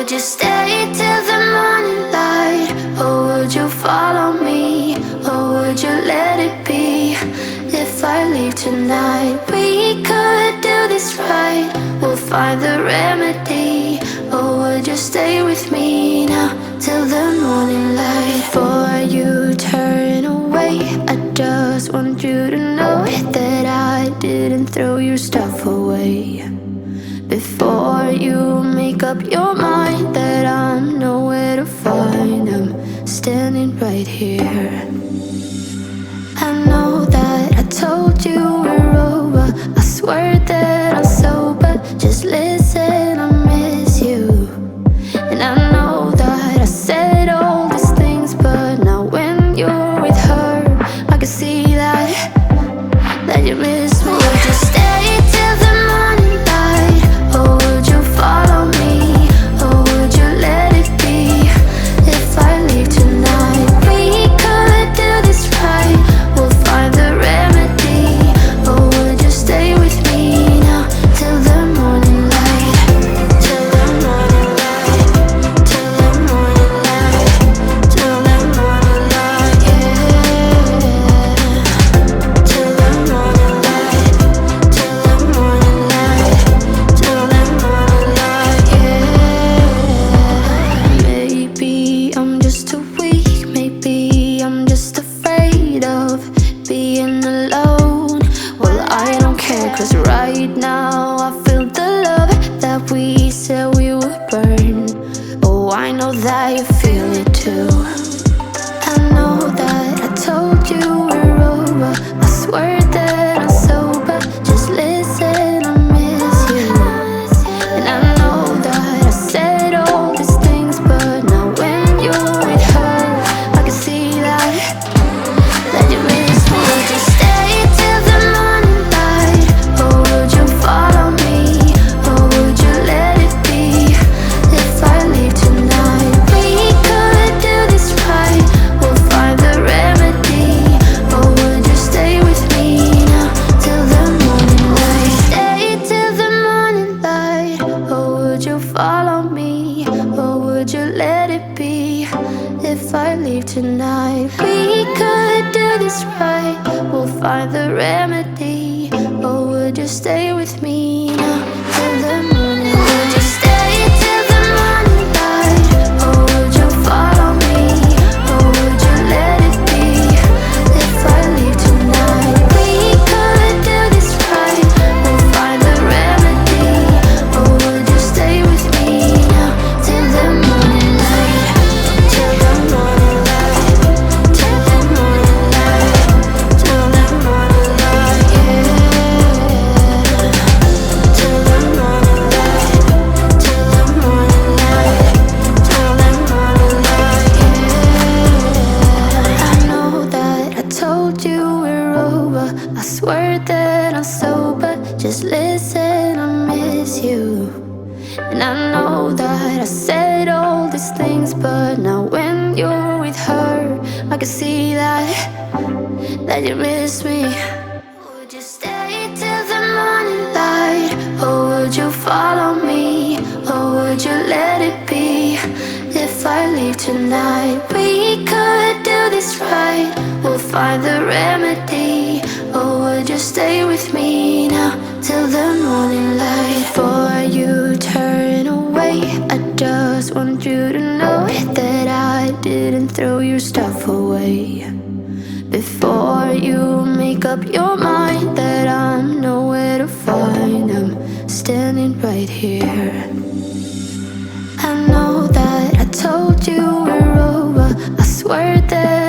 would you stay till the morning light? Or would you follow me? Or would you let it be? If I leave tonight, we could do this right. We'll find the remedy. Or would you stay with me now till the morning light? Before you turn away, I just want you to know that I didn't throw your stuff away. Before you make up your mind that I'm nowhere to find, I'm standing right here. I know that I told you we're over, I swear that I'm sober. Just listen, I miss you. And I know that I said all these things, but now when you're with her, I can see that you miss me. Would you stay till the morning light? Or would you follow me? Or would you let it be? If I leave tonight, we could do this right. We'll find the remedy. Or would you stay with me now till the morning light? Till the morning light. Till the morning light. Till the morning light, yeah. Till the morning light. Till the morning light. Till the morning light, yeah. Maybe I'm just too weak. Maybe I'm just afraid of being alone. Well, I don't care, 'cause right now I feel the love that we said we would burn. Oh, I know that you feel it too. I know that I told you we're over, I swear that I'm sober. Just listen, I miss you. And I know that I said all these things, but now when you're with her, I can see that you miss me. Would you stay till the morning light? Or would you follow me? Or would you let it be? If I leave tonight, we could do this right. We'll find the remedy. Or would you stay with me now till the morning light? Stay till the morning light. Or would you follow me? Or would you let it be? If I leave tonight, we could do this right. We'll find the remedy. Or would you stay with me now till the morning light? Would you stay till the morning light? Or would you follow me? Or would you let it be? If I leave tonight, we could do this right. We'll find the remedy. Or would you stay with me now till the morning light? Till the morning light. Till the morning light. Till the morning light, yeah. Till the morning light. Till the morning light. Till the morning light, yeah. I know that I told you we're over, I swear that I'm sober. Just listen, I miss you. And I know that I said all these things, but now when you're with her, I can see that you miss me. Would you stay till the morning light? Or would you follow me? Or would you let it be? If I leave tonight, we could do this right. We'll find the remedy. Or would you stay with me now till the morning light? Before you turn away, I just want you to know that I didn't throw your stuff away. Before you make up your mind that I'm nowhere to find, I'm standing right here. I know that I told you we're over, I swear that